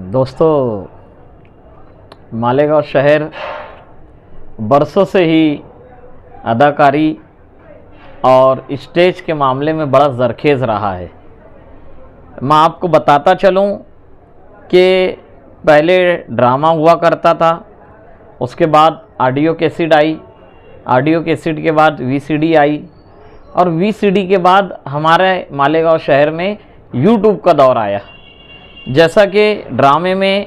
दोस्तों, मालेगांव शहर बरसों से ही अदाकारी और स्टेज के मामले में बड़ा ज़रखेज़ रहा है। मैं आपको बताता चलूं कि पहले ड्रामा हुआ करता था, उसके बाद ऑडियो कैसेट आई, ऑडियो कैसेट के बाद वीसीडी आई और वीसीडी के बाद हमारे मालेगांव शहर में यूट्यूब का दौर आया। जैसा कि ड्रामे में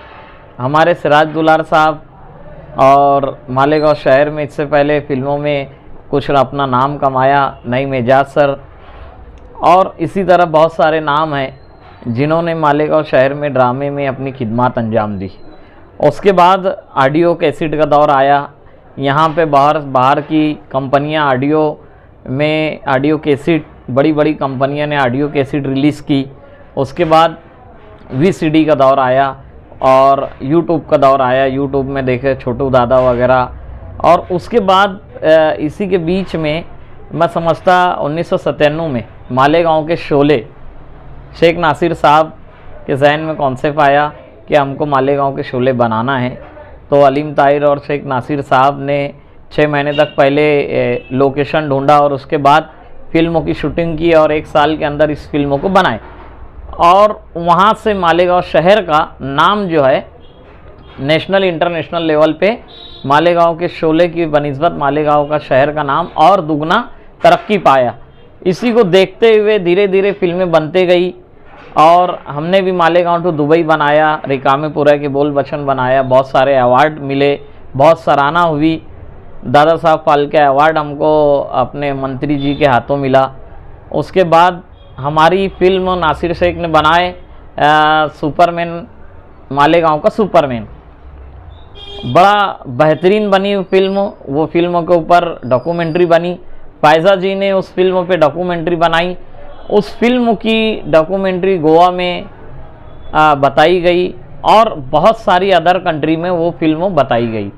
हमारे सिराज दुलार साहब और मालेगांव शहर में इससे पहले फिल्मों में कुछ अपना नाम कमाया, नईम एजाज सर, और इसी तरह बहुत सारे नाम हैं जिन्होंने मालेगांव शहर में ड्रामे में अपनी खिदमत अंजाम दी। उसके बाद ऑडियो कैसेट का दौर आया। यहाँ पे बाहर की कंपनियाँ ऑडियो कैसेट, बड़ी बड़ी कंपनियों ने ऑडियो कैसेट रिलीज़ की। उसके बाद वीसीडी का दौर आया और यूट्यूब का दौर आया। यूट्यूब में देखे छोटू दादा वगैरह, और उसके बाद इसी के बीच में मैं समझता 1997 में मालेगांव के शोले शेख नासिर साहब के जहन में कॉन्सेप्ट आया कि हमको मालेगांव के शोले बनाना है। तो अलीम ताहिर और शेख नासिर साहब ने 6 महीने तक पहले लोकेशन ढूंढा और उसके बाद फिल्मों की शूटिंग की और 1 साल के अंदर इस फिल्मों को बनाए। और वहाँ से मालेगांव शहर का नाम जो है नेशनल इंटरनेशनल लेवल पे मालेगांव के शोले की बनिस्बत मालेगांव का शहर का नाम और दुगना तरक्की पाया। इसी को देखते हुए धीरे धीरे फिल्में बनते गई और हमने भी मालेगांव टू दुबई बनाया, रिकामेपुरा के बोल बचन बनाया, बहुत सारे अवार्ड मिले, बहुत सराहना हुई। दादा साहब फाल्के अवार्ड हमको अपने मंत्री जी के हाथों मिला। उसके बाद हमारी फिल्म नासिर शेख ने बनाए सुपरमैन, मालेगांव का सुपरमैन, बड़ा बेहतरीन बनी फिल्म। वो फिल्म के ऊपर डॉक्यूमेंट्री बनी, फायजा जी ने उस फिल्म पे डॉक्यूमेंट्री बनाई। उस फिल्म की डॉक्यूमेंट्री गोवा में बताई गई और बहुत सारी अदर कंट्री में वो फिल्म बताई गई,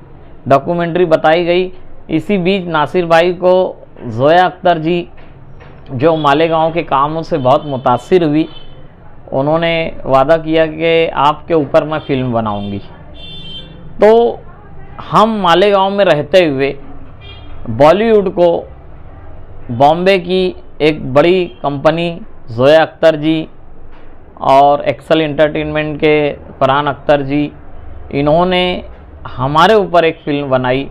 डॉक्यूमेंट्री बताई गई। इसी बीच नासिर भाई को जोया अख्तर जी, जो मालेगांव के कामों से बहुत मुतासिर हुई, उन्होंने वादा किया कि आपके ऊपर मैं फिल्म बनाऊंगी। तो हम मालेगांव में रहते हुए बॉलीवुड को बॉम्बे की एक बड़ी कंपनी जोया अख्तर जी और एक्सेल एंटरटेनमेंट के फरहान अख्तर जी, इन्होंने हमारे ऊपर एक फिल्म बनाई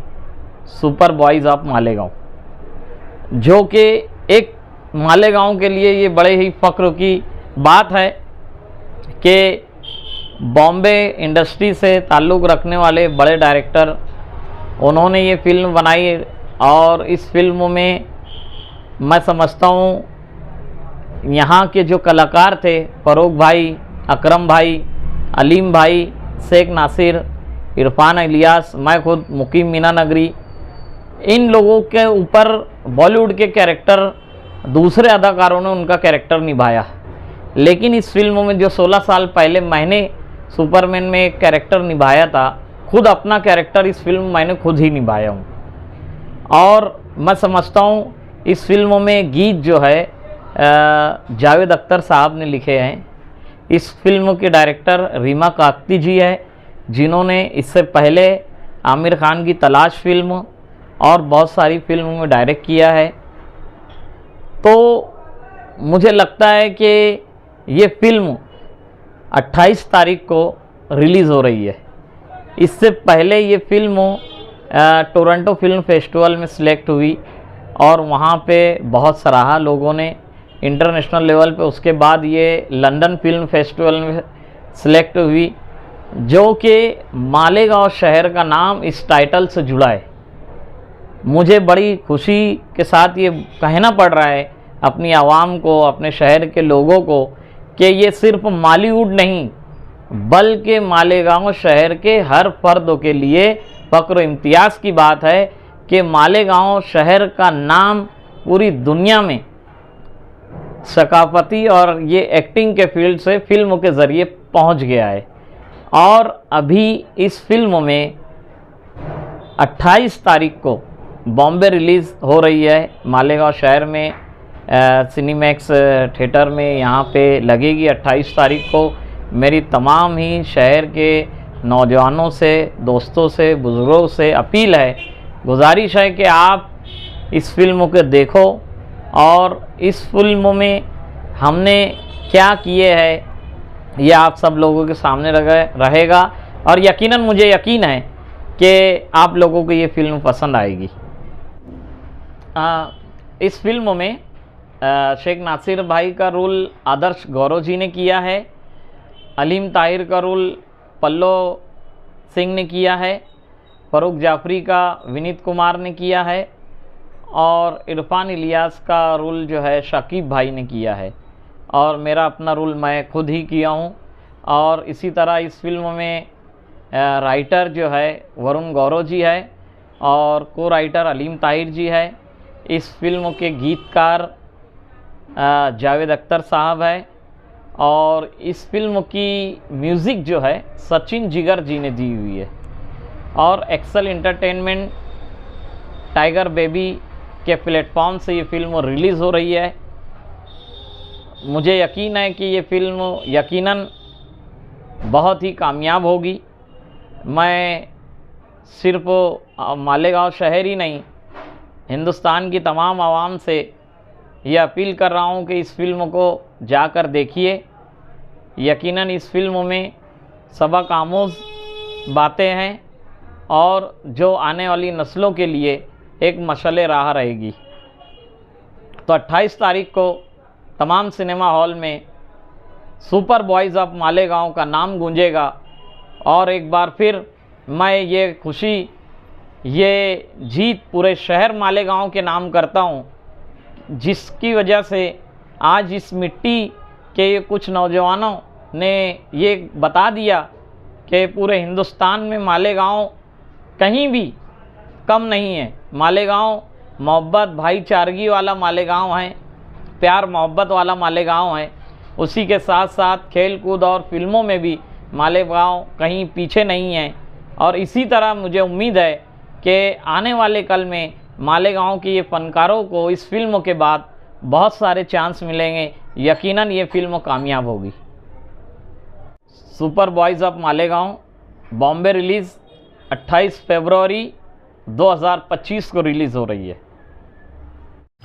सुपर बॉयज़ ऑफ मालेगांव, जो कि एक मालेगांव के लिए ये बड़े ही फ़ख्र की बात है कि बॉम्बे इंडस्ट्री से ताल्लुक़ रखने वाले बड़े डायरेक्टर, उन्होंने ये फिल्म बनाई। और इस फिल्म में मैं समझता हूँ यहाँ के जो कलाकार थे, फ़रूक भाई, अकरम भाई, अलीम भाई, शेख नासिर, इरफान इलियास, मैं खुद मुकीम मीना नगरी, इन लोगों के ऊपर बॉलीवुड के कैरेक्टर, दूसरे अदाकारों ने उनका कैरेक्टर निभाया। लेकिन इस फिल्म में जो 16 साल पहले मैंने सुपरमैन में एक कैरेक्टर निभाया था, खुद अपना कैरेक्टर इस फिल्म में मैंने खुद ही निभाया हूँ। और मैं समझता हूँ इस फिल्म में गीत जो है जावेद अख्तर साहब ने लिखे हैं। इस फिल्म के डायरेक्टर रीमा काकती जी है, जिन्होंने इससे पहले आमिर खान की तलाश फिल्म और बहुत सारी फिल्मों में डायरेक्ट किया है। तो मुझे लगता है कि ये फिल्म 28 तारीख को रिलीज़ हो रही है। इससे पहले ये फिल्म टोरंटो फिल्म फेस्टिवल में सिलेक्ट हुई और वहाँ पे बहुत सराहा लोगों ने इंटरनेशनल लेवल पे। उसके बाद ये लंदन फिल्म फेस्टिवल में सिलेक्ट हुई, जो कि मालेगांव शहर का नाम इस टाइटल से जुड़ा है। मुझे बड़ी खुशी के साथ ये कहना पड़ रहा है अपनी आवाम को, अपने शहर के लोगों को, कि ये सिर्फ मालीवुड नहीं बल्कि मालेगांव शहर के हर फर्द के लिए फ़ख्र इम्तियाज़ की बात है कि मालेगांव शहर का नाम पूरी दुनिया में सकाफती और ये एक्टिंग के फील्ड से फिल्मों के ज़रिए पहुंच गया है। और अभी इस फिल्म में 28 तारीख को बॉम्बे रिलीज़ हो रही है, मालेगांव शहर में सिनेमैक्स थिएटर में यहाँ पे लगेगी 28 तारीख को। मेरी तमाम ही शहर के नौजवानों से, दोस्तों से, बुज़ुर्गों से अपील है, गुजारिश है कि आप इस फिल्म को देखो और इस फिल्म में हमने क्या किए हैं ये आप सब लोगों के सामने रहेगा और यकीनन मुझे यकीन है कि आप लोगों को ये फिल्म पसंद आएगी। इस फिल्म में शेख नासिर भाई का रोल आदर्श गौरव जी ने किया है, अलीम ताहिर का रोल पल्लव सिंह ने किया है, फ़ारूक जाफरी का विनीत कुमार ने किया है और इरफान इलियास का रोल जो है शाकिब भाई ने किया है और मेरा अपना रोल मैं खुद ही किया हूँ। और इसी तरह इस फिल्म में राइटर जो है वरुण गौरव जी है और को राइटर अलीम ताहिर जी है। इस फिल्म के गीतकार जावेद अख्तर साहब है और इस फिल्म की म्यूज़िक जो है सचिन जिगर जी ने दी हुई है। और एक्सेल एंटरटेनमेंट टाइगर बेबी के प्लेटफॉर्म से ये फिल्म रिलीज़ हो रही है। मुझे यकीन है कि ये फिल्म यकीनन बहुत ही कामयाब होगी। मैं सिर्फ मालेगांव शहर ही नहीं, हिंदुस्तान की तमाम आवाम से ये अपील कर रहा हूँ कि इस फिल्म को जाकर देखिए। यकीनन इस फिल्म में सबक आमोज़ बातें हैं और जो आने वाली नस्लों के लिए एक मशाल राह रहेगी। तो 28 तारीख को तमाम सिनेमा हॉल में सुपर बॉयज़ ऑफ मालेगांव का नाम गूंजेगा और एक बार फिर मैं ये खुशी, ये जीत पूरे शहर मालेगांव के नाम करता हूँ, जिसकी वजह से आज इस मिट्टी के कुछ नौजवानों ने ये बता दिया कि पूरे हिंदुस्तान में मालेगांव कहीं भी कम नहीं है। मालेगांव मोहब्बत भाईचारगी वाला मालेगांव है, प्यार मोहब्बत वाला मालेगांव है। उसी के साथ साथ खेल कूद और फिल्मों में भी मालेगांव कहीं पीछे नहीं है। और इसी तरह मुझे उम्मीद है कि आने वाले कल में मालेगांव के ये फ़नकारों को इस फिल्म के बाद बहुत सारे चांस मिलेंगे। यकीनन ये फिल्म कामयाब होगी। Super boys of Malegaon Bombay release 28 फरवरी 2025 को रिलीज़ हो रही है।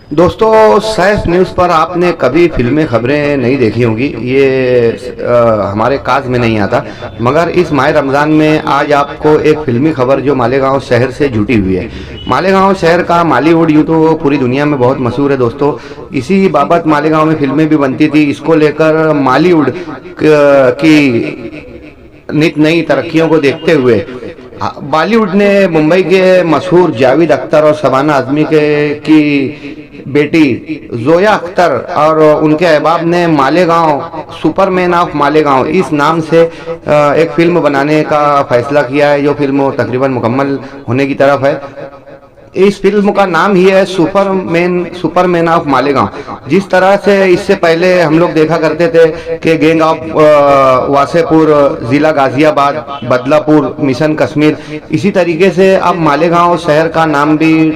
दोस्तों, सैस न्यूज़ पर आपने कभी फिल्में खबरें नहीं देखी होंगी, ये हमारे काज में नहीं आता, मगर इस माह रमज़ान में आज आपको एक फिल्मी खबर जो मालेगांव शहर से जुटी हुई है। मालेगांव शहर का मालीवुड यूँ तो पूरी दुनिया में बहुत मशहूर है दोस्तों। इसी बाबत मालेगांव में फिल्में भी बनती थी। इसको लेकर मालीवुड की नित नई तरक्कियों को देखते हुए बॉलीवुड ने मुंबई के मशहूर जावेद अख्तर और शबाना आज़मी की बेटी जोया अख्तर और उनके अहबाब ने मालेगांव सुपरमैन ऑफ मालेगांव इस नाम से एक फिल्म बनाने का फैसला किया है, जो फिल्म तकरीबन मुकम्मल होने की तरफ है। इस फिल्म का नाम ही है सुपरमैन ऑफ मालेगांव। जिस तरह से इससे पहले हम लोग देखा करते थे कि गैंग ऑफ वासेपुर, जिला गाजियाबाद, बदलापुर, मिशन कश्मीर, इसी तरीके से अब मालेगांव शहर का नाम भी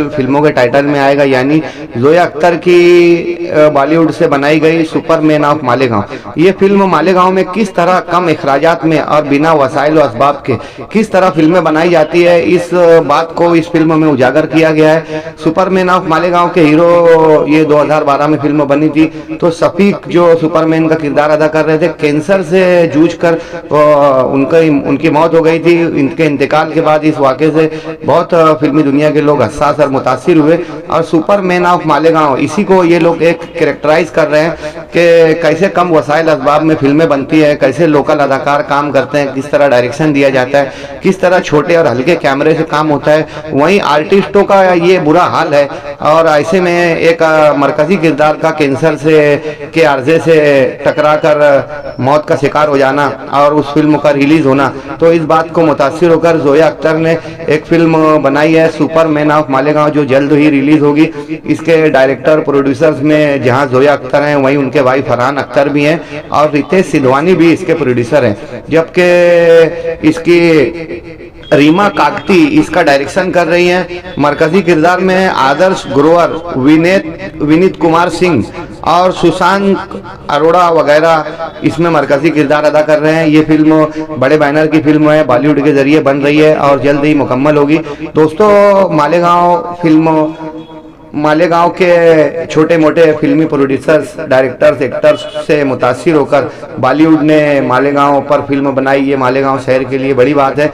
फिल्मों के टाइटल में आएगा, यानी जोया अख्तर की बॉलीवुड से बनाई गई सुपरमैन ऑफ मालेगांव। ये फिल्म मालेगांव में किस तरह कम अखराजात में और बिना वसाइल और असबाब के किस तरह फिल्में बनाई जाती है, इस बात को इस फिल्म में उजागर किया गया है। सुपरमैन ऑफ मालेगांव के हीरो, ये 2012 में फिल्म बनी थी, तो शफीक जो सुपरमैन का किरदार अदा कर रहे थे, कैंसर से जूझकर उनकी मौत हो गई थी। इनके इंतकाल के बाद इस वाक़े से बहुत फिल्मी दुनिया के लोग हसास और मुतासिर हुए और सुपरमैन ऑफ मालेगांव इसी को ये लोग एक कैरेक्टराइज कर रहे हैं कि कैसे कम वसाइल असबाब में फिल्में बनती है, कैसे लोकल अदाकार काम करते हैं, किस तरह डायरेक्शन दिया जाता है, किस तरह छोटे और हल्के कैमरे से काम होता है। वहीं आर्टिस्टों का ये बुरा हाल है और ऐसे में एक मरकजी किरदार का कैंसर के अर्जे से टकराकर मौत का शिकार हो जाना और उस फिल्म का रिलीज होना, तो इस बात को मुतासिर होकर जोया अख्तर ने एक फिल्म बनाई है सुपरमैन ऑफ मालेगांव, जो जल्द ही रिलीज होगी। इसके डायरेक्टर प्रोड्यूसर्स में जहां जोया अख्तर हैं, वहीं उनके भाई फरहान अख्तर भी हैं और रितेश सिधवानी भी इसके प्रोड्यूसर हैं। जबकि इसकी रीमा काकती इसका डायरेक्शन कर रही हैं। मरकजी किरदार में आदर्श ग्रोवर, विनीत कुमार सिंह और सुशांत अरोड़ा वगैरह इसमें मरकजी किरदार अदा कर रहे हैं। ये फिल्म बड़े बैनर की फिल्म है, बॉलीवुड के जरिए बन रही है और जल्द ही मुकम्मल होगी। दोस्तों, मालेगांव के छोटे मोटे फिल्मी प्रोड्यूसर्स, डायरेक्टर्स, एक्टर्स से मुतासिर होकर बॉलीवुड ने मालेगांव पर फिल्म बनाई। ये मालेगांव शहर के लिए बड़ी बात है।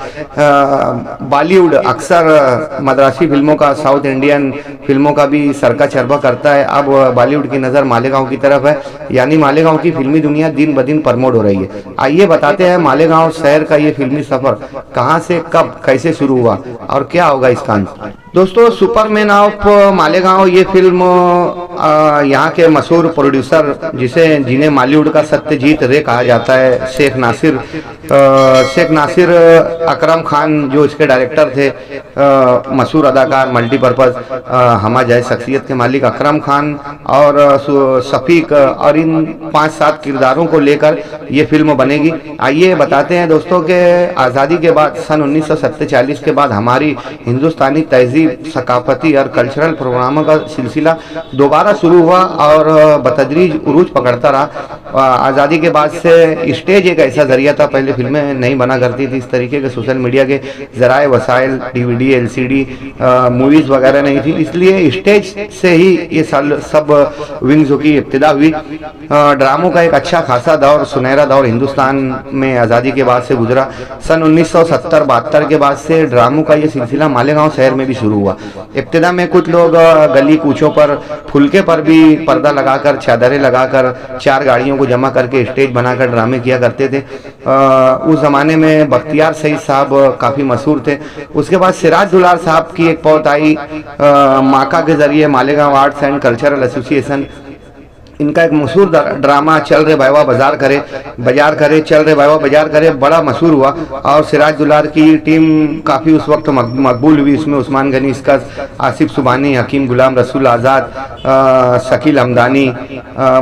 बॉलीवुड अक्सर मद्रासी फिल्मों का, साउथ इंडियन फिल्मों का भी सरका चरबा करता है। अब बॉलीवुड की नज़र मालेगांव की तरफ है, यानी मालेगांव की फिल्मी दुनिया दिन ब दिन प्रमोट हो रही है। आइए बताते हैं मालेगांव शहर का ये फिल्मी सफर कहाँ से, कब, कैसे शुरू हुआ और क्या होगा इसका अंत। दोस्तों, सुपरमैन ऑफ मालेगांव ये फिल्म यहाँ के मशहूर प्रोड्यूसर जिन्हें बॉलीवुड का सत्यजीत रे कहा जाता है, शेख नासिर अकरम खान जो इसके डायरेक्टर थे, मशहूर अदाकार, मल्टीपर्पज हमा जाए शख्सियत के मालिक अकरम खान और शफीक और इन 5-7 किरदारों को लेकर ये फिल्म बनेगी। आइए बताते हैं दोस्तों के आज़ादी के बाद सन 1947 के बाद हमारी हिंदुस्तानी तहजीब, सकाफती और कल्चरल प्रोग्रामों का सिलसिला दोबारा शुरू हुआ और बतदरीज उरूज पकड़ता रहा। आज़ादी के बाद से स्टेज एक ऐसा जरिया था, पहले फिल्में नहीं बना करती थी, इस तरीके के सोशल मीडिया के जराए वसाइल, DVD, LCD मूवीज़ वगैरह नहीं थी, इसलिए स्टेज से ही ये सब विंग्स की इब्तिदा हुई। ड्रामों का एक अच्छा खासा दौर, सुनहरा दौर हिंदुस्तान में आज़ादी के बाद से गुजरा। सन 1970-72 के बाद से ड्रामों का ये सिलसिला मालेगांव शहर में भी शुरू हुआ। इब्तिदा में कुछ लोग गली कूचों पर, फुलके पर भी पर्दा लगाकर, चादरें लगाकर, 4 गाड़ियों को जमा करके स्टेज बनाकर ड्रामे किया करते थे। उस जमाने में बख्तियार सईद साहब काफ़ी मशहूर थे। उसके बाद सिराज दुलार साहब की एक पौत आई माका के जरिए, Malegaon arts and cultural association. इनका एक मशहूर ड्रामा चल रे बाबा बाजार करे, चल रे बाबा बाजार करे बड़ा मशहूर हुआ और सिराज दुलार की टीम काफ़ी उस वक्त मकबूल हुई। इसमें उस्मान गनी इसका, आसिफ सुबानी, हकीम गुलाम रसूल आज़ाद, शकील हमदानी,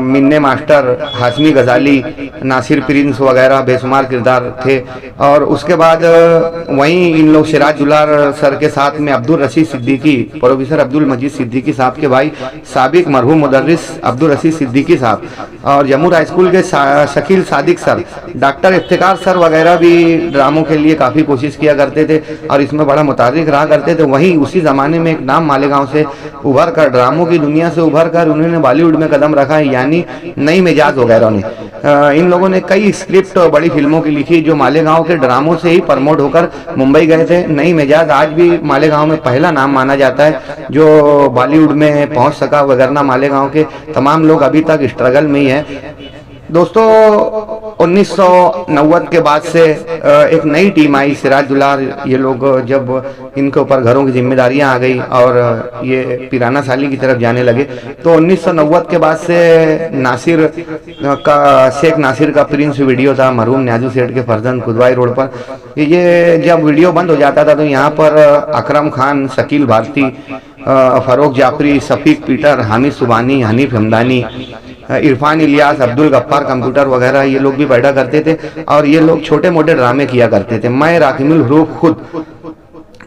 मिन्ने मास्टर, हाशमी गजाली, नासिर प्रिंस वगैरह बेशुमार किरदार थे। और उसके बाद वहीं इन लोग सिराज दुलार सर के साथ में अब्दुल रशीद सिद्दीकी, प्रोफेसर अब्दुल मजीद सिद्दीकी साहब के भाई, साबिक मरहूम मुदर्रिस अब्दुल रशीद सिद्दीकी साहब और जम्मू हाई स्कूल के Shakeel Sadiq sir, doctor Iftikhar sir वगैरह भी ड्रामों के लिए काफ़ी कोशिश किया करते थे और इसमें बड़ा मुतारिक रहा करते थे। वहीं उसी ज़माने में एक नाम मालेगांव से उभर कर, ड्रामों की दुनिया से उभर कर उन्होंने बॉलीवुड में कदम रखा है, यानी नई मिजाज वगैरह ने। इन लोगों ने कई स्क्रिप्ट बड़ी फिल्मों की लिखी जो मालेगांव के ड्रामों से ही प्रमोट होकर मुंबई गए थे। नई मिजाज आज भी मालेगांव में पहला नाम माना जाता है जो बॉलीवुड में पहुंच सका, वगरना मालेगांव के तमाम लोग अभी तक स्ट्रगल में ही है। दोस्तों, 1990 के बाद से एक नई टीम आई, सिराज दुलार, ये लोग जब इनके ऊपर घरों की जिम्मेदारियां आ गई और ये पिराना साली की तरफ जाने लगे, तो 1990 के बाद से शेख नासिर का प्रिंस वीडियो था, मरहूम न्याजू सेठ के फर्जंद, कुदवाई रोड पर। ये जब वीडियो बंद हो जाता था तो यहाँ पर अकरम खान, शकील भारती, फरोख जाफरी, शफीक पीटर, हामिद सुबानी, हनीफ हमदानी, इरफान इलियास, अब्दुल गफ्फार कंप्यूटर वगैरह ये लोग भी बैठा करते थे और ये लोग छोटे मोटे ड्रामे किया करते थे। मैं राकिमुल हरूफ खुद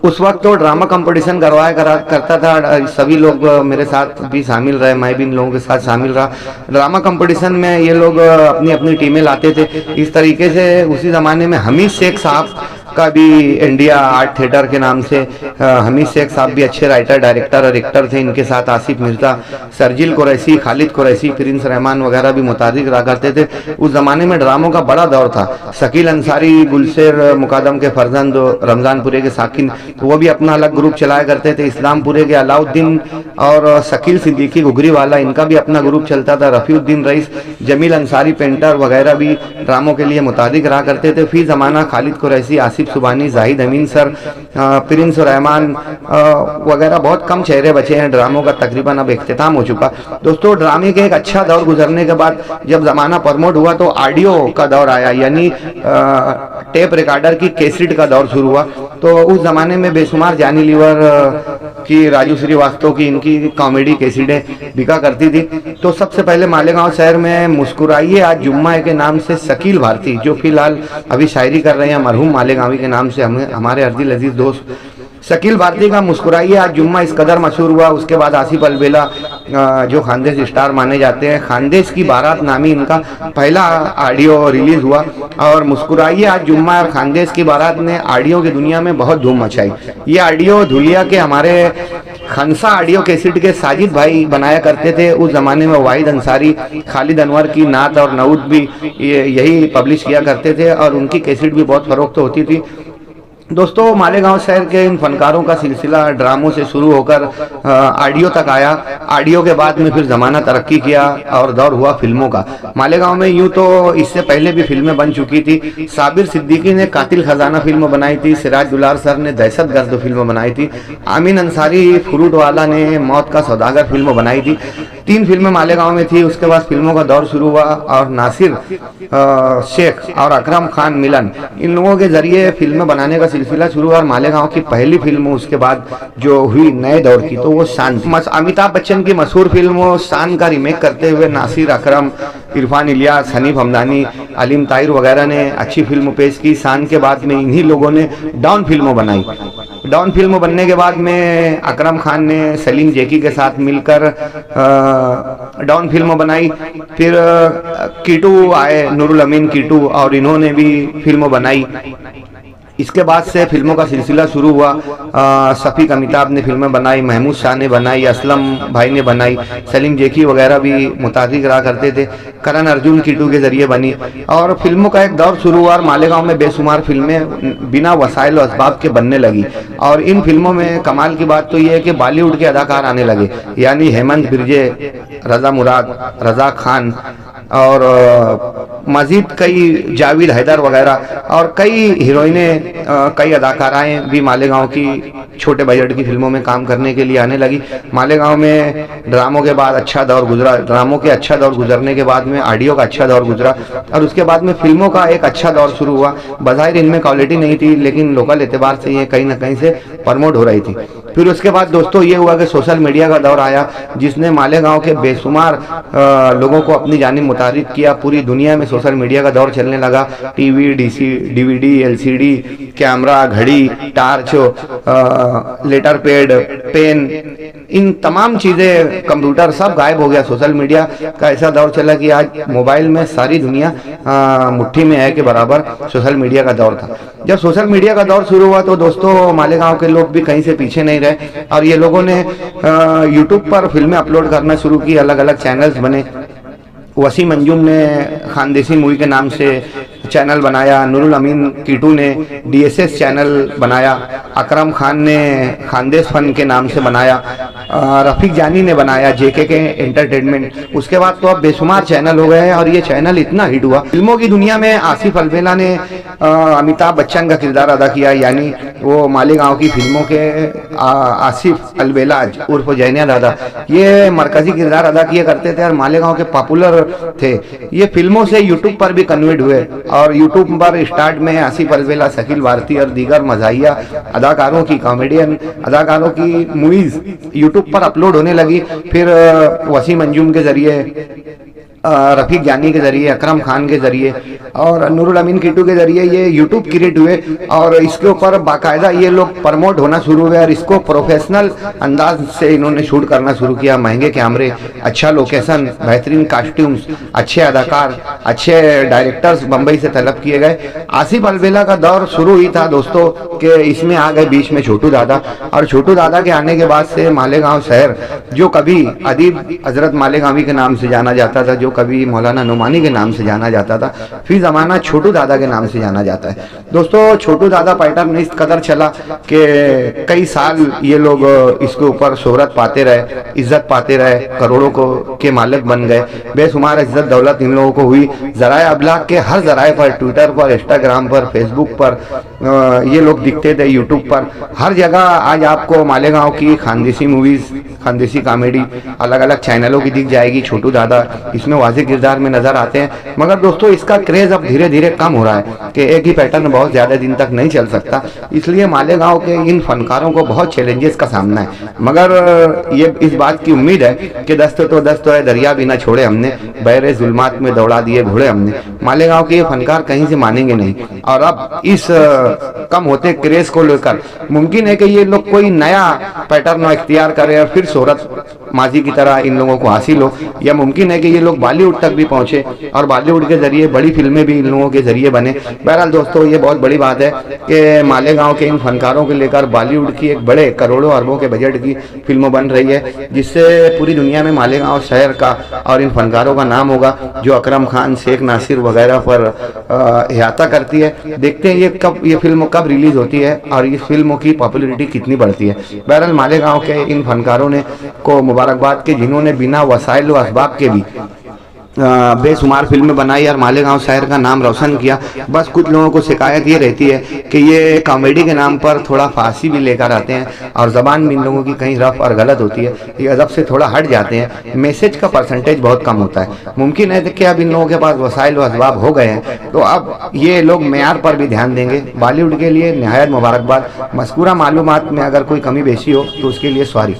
उस वक्त तो ड्रामा कंपटीशन करता था, सभी लोग मेरे साथ भी शामिल रहे, मैं भी इन लोगों के साथ शामिल रहा। ड्रामा कंपटीशन में ये लोग अपनी अपनी टीमें लाते थे। इस तरीके से उसी ज़माने में हमीद शेख साहब का भी इंडिया आर्ट थिएटर के नाम से, हमीद शेख साहब भी अच्छे राइटर, डायरेक्टर और एक्टर थे। इनके साथ आसिफ मिर्जा, सरजिल कुरैशी, खालिद कुरैशी, प्रिंस रहमान वगैरह भी मुतारिक रहा करते थे। उस ज़माने में ड्रामों का बड़ा दौर था। शकील अंसारी, गुलशेर मुकादम के फर्जंद, रमज़ानपुरे के साकिन, तो वो भी अपना अलग ग्रुप चलाया करते थे। इस्लामपुरे के अलाउद्दीन और शकील सिद्दीकी घुघरी वाला, इनका भी अपना ग्रुप चलता था। रफ़ीउद्दीन रईस, जमील अंसारी पेंटर वगैरह भी ड्रामों के लिए मुतारिक रहा करते थे। फी ज़माना खालिद कुरैशी, आसिफ सुबानी, जाहिद अमीन सर, प्रिंस रहमान वगैरह, बहुत कम चेहरे बचे हैं। ड्रामों का तकरीबन अब इख्तिताम हो चुका। दोस्तों, ड्रामे के एक अच्छा दौर गुजरने के बाद जब ज़माना प्रमोट हुआ तो ऑडियो का दौर आया, यानी टेप रिकॉर्डर की कैसेट का दौर शुरू हुआ। तो उस ज़माने में बेशुमार जानी लीवर कि राजू श्रीवास्तव की इनकी कॉमेडी कैसेटें बिका करती थी। तो सबसे पहले मालेगांव शहर में मुस्कुराइए आज जुम्मा है के नाम से शकील भारती, जो फिलहाल अभी शायरी कर रहे हैं मरहूम मालेगांवी के नाम से, हमारे अर्दिल अजीज दोस्त शकील भारती का मुस्कुराइए आज जुम्मा इस कदर मशहूर हुआ। उसके बाद आसिफ अलबेला जो खानदेश स्टार माने जाते हैं, खानदेश की बारात नामी इनका पहला ऑडियो रिलीज हुआ और मुस्कुराइए आज जुम्मा और खानदेश की बारात ने ऑडियो की दुनिया में बहुत धूम मचाई। ये ऑडियो धुलिया के हमारे खनसा ऑडियो कैसेट के साजिद भाई बनाया करते थे। उस जमाने में वाहिद अंसारी, खालिद अनवर की नात और नऊद भी यही पब्लिश किया करते थे और उनकी कैसेट भी बहुत फरोख्त होती थी। दोस्तों मालेगांव शहर के इन फनकारों का सिलसिला ड्रामों से शुरू होकर ऑडियो तक आया। ऑडियो के बाद में फिर ज़माना तरक्की किया और दौर हुआ फिल्मों का। मालेगांव में यूं तो इससे पहले भी फिल्में बन चुकी थी। साबिर सिद्दीकी ने कातिल खजाना फिल्म बनाई थी, सिराज दुलार सर ने दहशतगर्द फिल्म बनाई थी, आमीन अंसारी फ्रूट वाला ने मौत का सौदागर फिल्म बनाई थी। 3 फिल्में मालेगांव में थी। उसके बाद फिल्मों का दौर शुरू हुआ और नासिर शेख और अकरम खान मिलन, इन लोगों के जरिए फिल्में बनाने का सिलसिला शुरू हुआ। और मालेगांव की पहली फिल्म उसके बाद जो हुई नए दौर की तो वो शान। अमिताभ बच्चन की मशहूर फिल्म शान का रीमेक करते हुए नासिर, अकरम, इरफान इलियास, हनीफ हमदानी, अलीम ताहिर वगैरह ने अच्छी फिल्म पेश की। शान के बाद में इन्हीं लोगों ने डॉन फिल्म बनाई। डॉन फिल्म बनने के बाद में अकरम खान ने सलीम जेकी के साथ मिलकर डॉन फिल्म बनाई। फिर कीटू आए, नूरुल अमीन कीटू, और इन्होंने भी फिल्म बनाई। इसके बाद से फिल्मों का सिलसिला शुरू हुआ। शफीक अमिताभ ने फिल्में बनाई, महमूद शाह ने बनाई, असलम भाई ने बनाई, सलीम जेकी वगैरह भी मुताबिक रहा करते थे। करण अर्जुन कीटू के जरिए बनी और फिल्मों का एक दौर शुरू हुआ और मालेगांव में बेशुमार फिल्में बिना वसाइल और असबाब के बनने लगी। और इन फिल्मों में कमाल की बात तो ये है कि बॉलीवुड के अदाकार आने लगे, यानी हेमंत बिरजे, रजा मुराद, रजा खान और मजीद कई जावेद हैदर वगैरह और कई हीरोइनें, कई अदाकाराएं भी मालेगांव की छोटे बजट की फिल्मों में काम करने के लिए आने लगी। मालेगांव में ड्रामों के बाद अच्छा दौर गुजरा, ड्रामों के अच्छा दौर गुजरने के बाद में ऑडियो का अच्छा दौर गुजरा और उसके बाद में फिल्मों का एक अच्छा दौर शुरू हुआ। बज़ाहिर इनमें क्वालिटी नहीं थी लेकिन लोकल एतबार से ये कहीं ना कहीं से प्रमोट हो रही थी। फिर उसके बाद दोस्तों ये हुआ कि सोशल मीडिया का दौर आया जिसने मालेगांव के बेशुमार लोगों को अपनी जानिब मुतारिफ किया। पूरी दुनिया में सोशल मीडिया का दौर चलने लगा। टीवी, डीवीडी, एलसीडी, कैमरा, घड़ी, टार्च, लेटर पैड, पेन, इन तमाम चीज़ें, कंप्यूटर सब गायब हो गया। सोशल मीडिया का ऐसा दौर चला कि आज मोबाइल में सारी दुनिया मुट्ठी में है के बराबर सोशल मीडिया का दौर था। जब सोशल मीडिया का दौर शुरू हुआ तो दोस्तों मालेगांव के लोग भी कहीं से पीछे नहीं रहे और ये लोगों ने यूट्यूब पर फिल्में अपलोड करना शुरू की। अलग अलग चैनल्स बने। वसीम अंजुम ने खानदेशी मूवी के नाम से चैनल बनाया, नूरुल अमीन कीटू ने डीएसएस चैनल बनाया, अकरम खान ने खानदेश फन के नाम से बनाया, रफीक जानी ने बनाया जेके के एंटरटेनमेंट। उसके बाद तो अब बेशुमार चैनल हो गए हैं और ये चैनल इतना हिट हुआ। फिल्मों की दुनिया में आसिफ अलबेला ने अमिताभ बच्चन का किरदार अदा किया, यानी वो मालेगांव की फिल्मों के आसिफ अलबेला उर्फ जैनिया दादा ये मरकजी किरदार अदा किया करते थे और मालेगांव के पॉपुलर थे। ये फिल्मों से यूट्यूब पर भी कन्वर्ट हुए और यूट्यूब पर स्टार्ट में आसिफ अलबेला, शकील भारती और दीगर मज़ाहिया अदाकारों की, कॉमेडियन अदाकारों की मूवीज यूट्यूब पर अपलोड होने लगी। फिर वसीम अंजुम के जरिए, रफीक जानी के जरिए, अकरम खान के जरिए और नूरुल अमीन कीटू के जरिए ये यूट्यूब क्रिएट हुए और इसके ऊपर बाकायदा ये लोग प्रमोट होना शुरू हुए और इसको प्रोफेशनल अंदाज से इन्होंने शूट करना शुरू किया। महंगे कैमरे, अच्छा लोकेशन, बेहतरीन कास्ट्यूम्स, अच्छे अदाकार, अच्छे डायरेक्टर्स बम्बई से तलब किए गए। आसिफ अलबेला का दौर शुरू ही था दोस्तों कि इसमें आ गए बीच में छोटू दादा और छोटू दादा के आने के बाद से मालेगांव शहर जो कभी अदीब हजरत मालेगांवी के नाम से जाना जाता था, जो कभी मौलाना नुमानी के नाम से जाना जाता था, फिर जमाना छोटू दादा के नाम से जाना जाता है। दोस्तों छोटू दादा पैटर्न इस कदर चला कि कई साल ये लोग इसके ऊपर शोहरत पाते रहे, इज्जत पाते रहे, करोड़ों को के मालिक बन गए। बेशुमार इज्जत दौलत इन लोगों को हुई। ज़राए अबलाग के हर ज़राए पर, ट्विटर पर, इंस्टाग्राम पर, फेसबुक पर ये लोग दिखते थे, यूट्यूब पर, हर जगह आज आपको मालेगांव की खानदेशी मूवीज़, खानदेशी कॉमेडी अलग अलग चैनलों की दिख जाएगी। छोटू दादा इसमें वाज़ेह किरदार में नजर आते हैं, मगर दोस्तों इसका क्रेज अब धीरे धीरे कम हो रहा है कि एक ही पैटर्न बहुत ज़्यादा दिन तक नहीं चल सकता। इसलिए मालेगांव के इन फनकारों को बहुत चैलेंजेस का सामना है, मगर ये इस बात की उम्मीद है कि दस्त तो है दरिया भी ना छोड़े हमने, बहरे जुल्मात में दौड़ा दिए घोड़े हमने। मालेगांव के ये फनकार कहीं से मानेंगे नहीं, और अब इस कम होते क्रेज को लेकर मुमकिन है कि ये लोग कोई नया पैटर्न इख्तियार करें और फिर शोहरत माजी की तरह इन लोगों को हासिल हो, या मुमकिन है कि ये लोग बॉलीवुड तक भी पहुंचे और बॉलीवुड के जरिए बड़ी फिल्में भी इन लोगों के जरिए बने। बहरहाल दोस्तों ये बहुत बड़ी बात है कि मालेगांव के इन फनकारों को लेकर बॉलीवुड की एक बड़े करोड़ों अरबों के बजट की फिल्म बन रही है, जिससे पूरी दुनिया में मालेगांव शहर का और इन फनकारों का नाम होगा, जो अकरम खान, शेख नासिर वगैरह पर अहाता करती है। देखते हैं ये फिल्म कब रिलीज होती है और इस फिल्मों की पॉपुलैरिटी कितनी बढ़ती है। बहरहाल मालेगांव के इन फनकारों ने को मुबारकबाद के जिन्होंने बिना वसाइल व असबाब के भी बेशुमार फिल्में बनाई और मालेगांव शहर का नाम रोशन किया। बस कुछ लोगों को शिकायत ये रहती है कि ये कॉमेडी के नाम पर थोड़ा फांसी भी लेकर आते हैं और ज़बान भी इन लोगों की कहीं रफ और गलत होती है, ये अदब से थोड़ा हट जाते हैं, मैसेज का परसेंटेज बहुत कम होता है। मुमकिन है कि अब इन लोगों के पास वसाइल व असबाब हो गए हैं, तो अब ये लोग मेयार पर भी ध्यान देंगे। बॉलीवुड के लिए निहायत मुबारकबाद। मज़कूरा मालूमात में अगर कोई कमी बेशी हो तो उसके लिए सॉरी।